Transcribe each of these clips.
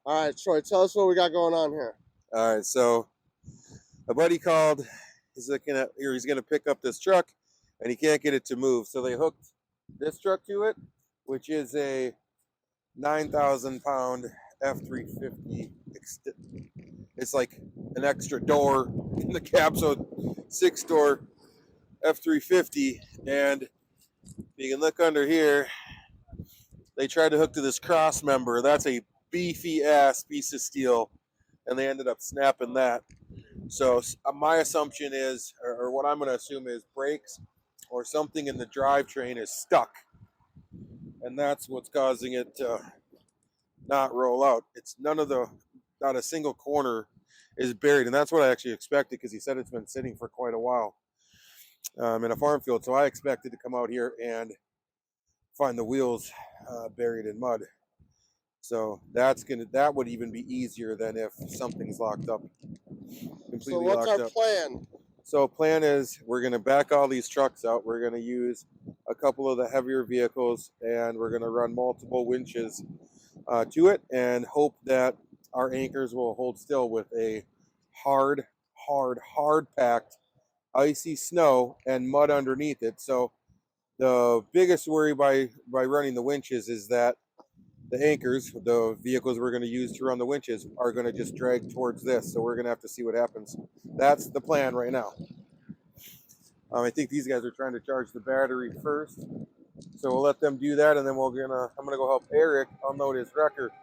All right, Troy, tell us what we got going on here. All right, so a buddy called. He's looking at here. He's going to pick up this truck, and he can't get it to move. So they hooked this truck to it, which is a 9,000-pound F350. It's like an extra door in the cab, so 6-door F350. And you can look under here. They tried to hook to this cross member. That's a beefy ass piece of steel, and they ended up snapping that. So my assumption is, or what I'm going to assume is, brakes or something in the drivetrain is stuck, and that's what's causing it to not roll out. It's not a single corner is buried, and that's what I actually expected, because he said it's been sitting for quite a while in a farm field. So I expected to come out here and find the wheels buried in mud. So that would even be easier than if something's locked up. So what's our plan? So plan is we're going to back all these trucks out. We're going to use a couple of the heavier vehicles, and we're going to run multiple winches to it and hope that our anchors will hold still with a hard packed icy snow and mud underneath it. So the biggest worry by running the winches is that the anchors, the vehicles we're going to use to run the winches, are going to just drag towards this. So we're going to have to see what happens. That's the plan right now. I think these guys are trying to charge the battery first. So we'll let them do that, and then I'm going to go help Eric unload his wrecker.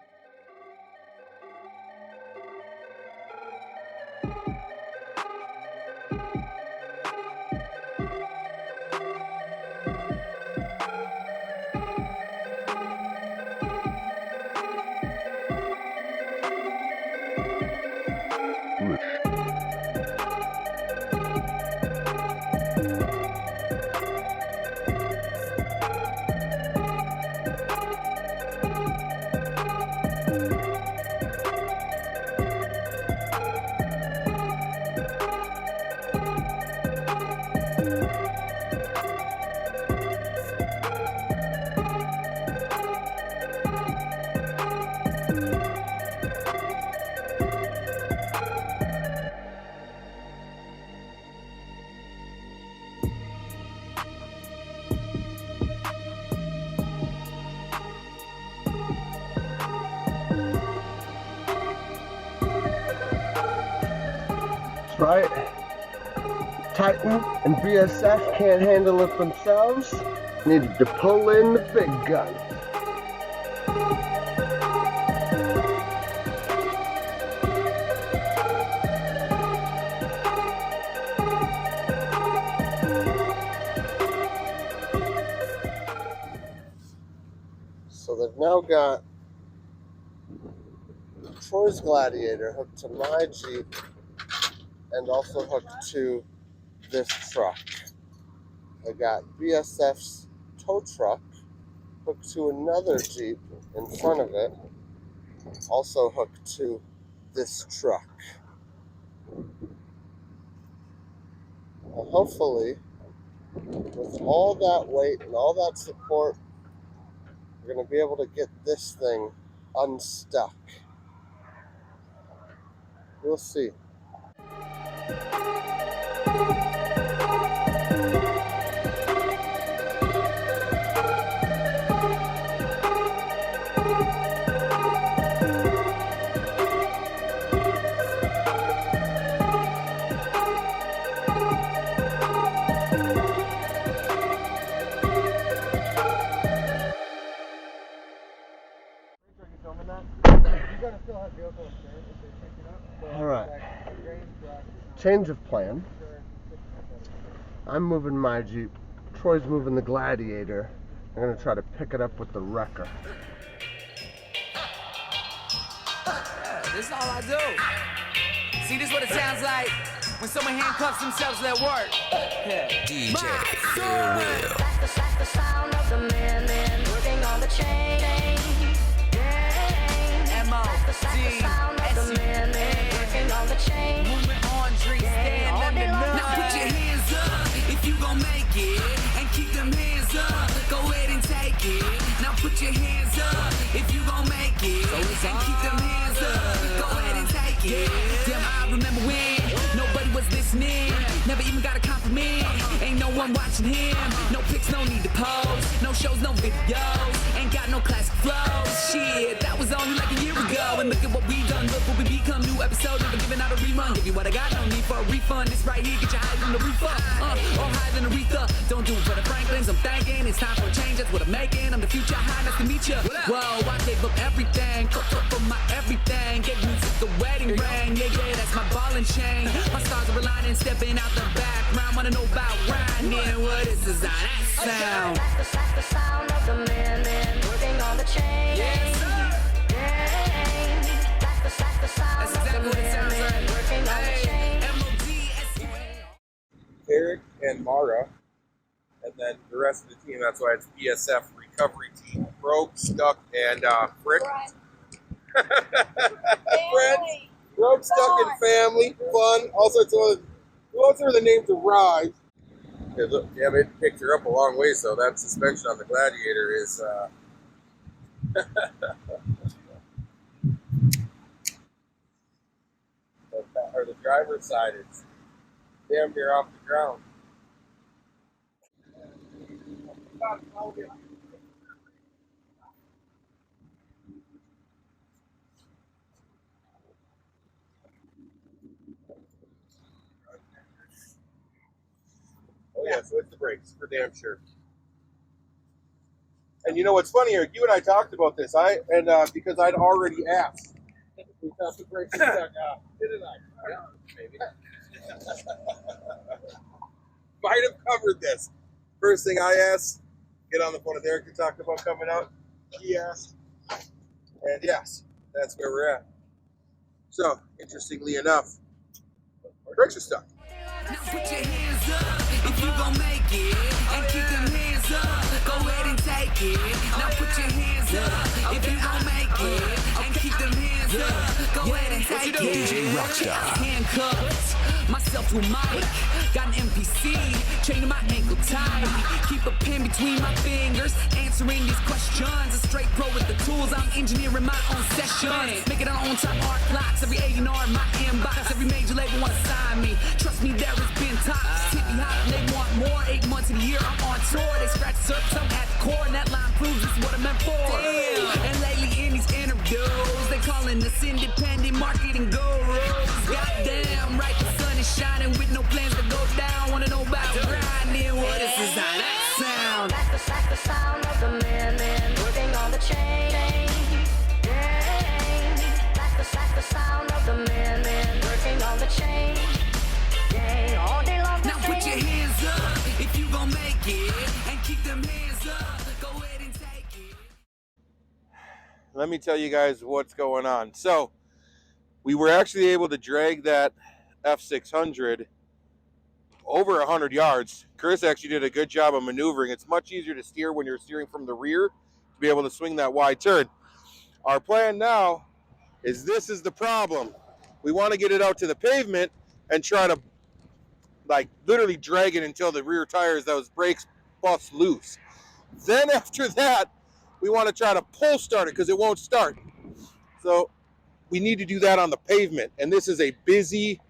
Right? Titan and BSF can't handle it themselves. Needed to pull in the big guns. So they've now got Troy's Gladiator hooked to my Jeep and also hooked to this truck. I got BSF's tow truck hooked to another Jeep in front of it, also hooked to this truck. Well, hopefully, with all that weight and all that support, we're going to be able to get this thing unstuck. We'll see. All right. Change of plan. I'm moving my Jeep. Troy's moving the Gladiator. I'm gonna try to pick it up with the wrecker. This is all I do. See, this is what it sounds like when someone handcuffs themselves at work. DJ Farewell. That's the sound of the men working on the chain. Now put your hands up if you gon' make it, and keep them hands up. Go ahead and take it. Now put your hands up if you gon' make it, and keep them hands Yeah, damn, I remember when nobody was listening. Never even got a compliment. Ain't no one watching him. No pics, no need to pose. No shows, no videos. Ain't got no classic flows. Shit, that was only like a year ago. And look at what we done. Look what we become. New episode, never giving out a rerun. Give you what I got, no need for a refund. This right here, get you higher than the refund. Or higher than Aretha. Don't do it for the Franklins. I'm thinking it's time for a change. That's what I'm making. I'm the future. Hi, nice to meet you. Whoa, I gave up everything. Cook for my everything. Gave music the wedding ring. Yeah, that's my ball and chain. My stars are aligning, stepping out the background. Wanna know about grinding? What is design? That sound. That's the sound of the men working on the chain. Yes, sir. That's the sound That's of the exactly what it sounds men like. working on the chain. M-O-D-S-U-A. Eric and Mara, and then the rest of the team. That's why it's BSF recovery team. Broke, Stuck, and Frick. Friends, Broke, Stuck, and Family. Fun. All sorts of other. Those are the names to ride. Hey, look, yeah, it picked her up a long way, so that suspension on the Gladiator is. Or the driver's side is damn near off the ground. Oh yeah, so it's the brakes for damn sure. And you know what's funny? You and I talked about this. Because I'd already asked. We thought the brakes stuck out, didn't I? Yeah, maybe. Might have covered this. First thing I asked, get on the phone with Eric to talk about coming out. He asked. And yes, that's where we're at. So, interestingly enough, brakes are stuck. Now put your hands up if you gon' make it, and keep them hands up. Go ahead and take it. Now put your hands up if you gon' make it, and keep them hands up. Go ahead and take it. DJ Rockstar. Handcuffed myself to a mic. Got an MPC, chaining my ankle tight. Keep a pen between my fingers, answering these questions. A straight pro with the tools, I'm engineering my own sessions. Making our own top art clocks. Every A&R in my inbox. Every major label wanna sign me. Trust me, there has been tops. Tippy hot, they want more. 8 months of the year, I'm on tour. They scratch the surface, I'm at the core. And that line proves this is what I'm meant for. Damn. And lately in these interviews, they calling us independent marketing gurus. Goddamn right, the sun is shining with no plans to go down. Wanna know about grinding? What is this? How that sound? That's the sound of the men working on the chain. That's the sound of the men working on the chain. All day long. Now put your hands up if you gon' make it, and keep them hands up. Go ahead and take it. Let me tell you guys what's going on. So, we were actually able to drag that F600 over 100 yards. Chris actually did a good job of maneuvering. It's much easier to steer when you're steering from the rear to be able to swing that wide turn. Our plan now is this is the problem. We want to get it out to the pavement and try to like literally drag it until the rear tires, those brakes bust loose. Then after that, we want to try to pull start it because it won't start. So we need to do that on the pavement. And this is a busy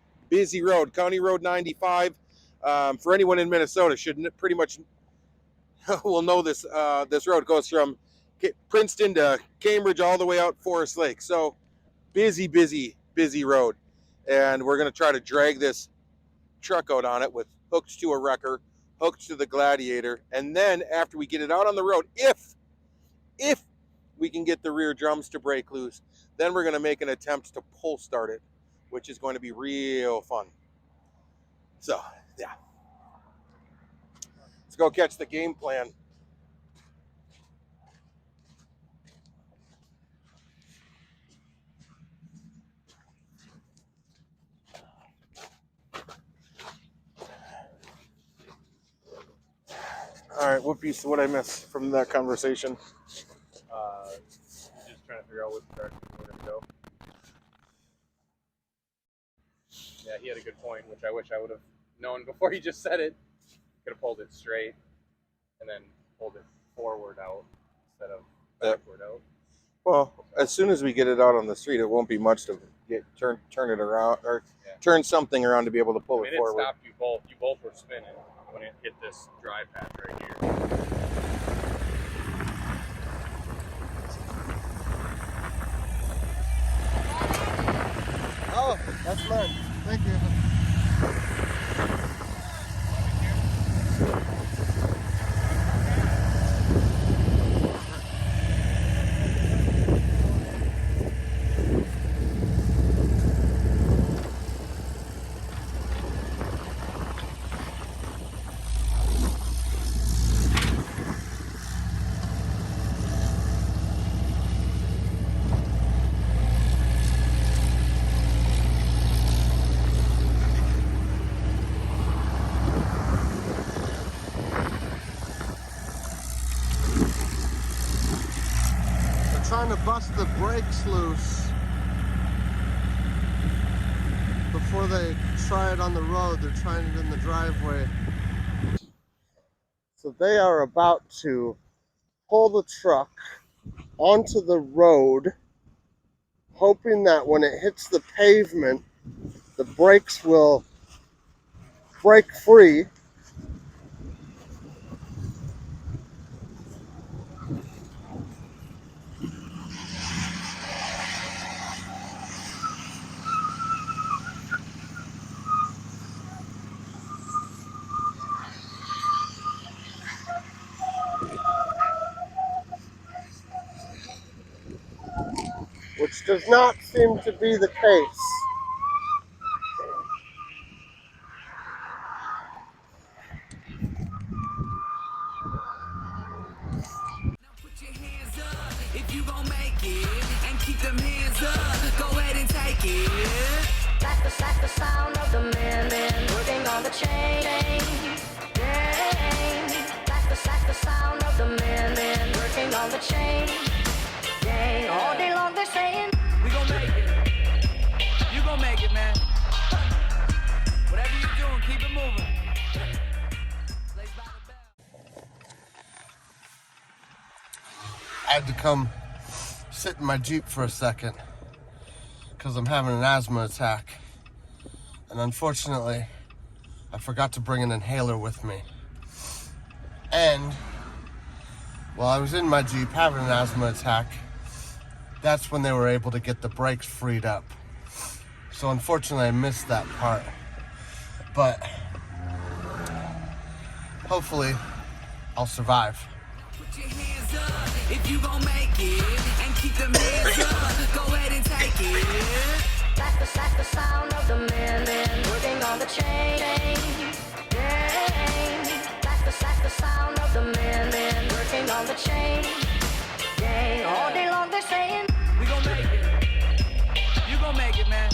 road, County Road 95. For anyone in Minnesota, should pretty much will know this. This road goes from Princeton to Cambridge all the way out Forest Lake. So busy road. And we're going to try to drag this truck out on it with hooks to a wrecker, hooks to the Gladiator. And then after we get it out on the road, if we can get the rear drums to break loose, then we're going to make an attempt to pull start it, which is going to be real fun. So, yeah. Let's go catch the game plan. All right, what piece? What I miss from that conversation? Just trying to figure out which direction we're going to go. Yeah, he had a good point, which I wish I would have known before he just said it. Could have pulled it straight and then pulled it forward out instead of backward out. Well, as soon as we get it out on the street, it won't be much turn it around or Yeah. turn something around to be able to pull I mean, it it forward. stopped you both. You both were spinning when it hit this dry patch right here. Oh, that's mine. Thank you. Trying to bust the brakes loose before they try it on the road. They're trying it in the driveway. So they are about to pull the truck onto the road, hoping that when it hits the pavement, the brakes will break free. Which does not seem to be the case. Now put your hands up if you gon' make it, and keep them hands up. Go ahead and take it. That's the sound of the men working on the chain. That's the sound of the men working on the chain. All day long they're saying, We gon' make it. You gon' make it, man. Whatever you're doing, keep it moving. Lace by the bell. I had to come sit in my Jeep for a second because I'm having an asthma attack. And unfortunately, I forgot to bring an inhaler with me. And while I was in my Jeep having an asthma attack, that's when they were able to get the brakes freed up. So unfortunately, I missed that part. But hopefully, I'll survive. Put your hands up if you gon' make it, and keep them hands up. Go ahead and take it. that's the sound of the men working on the chain. That's the sound of the men working on the chain. All day long they're saying, We gon' make it. You gon' make it, man.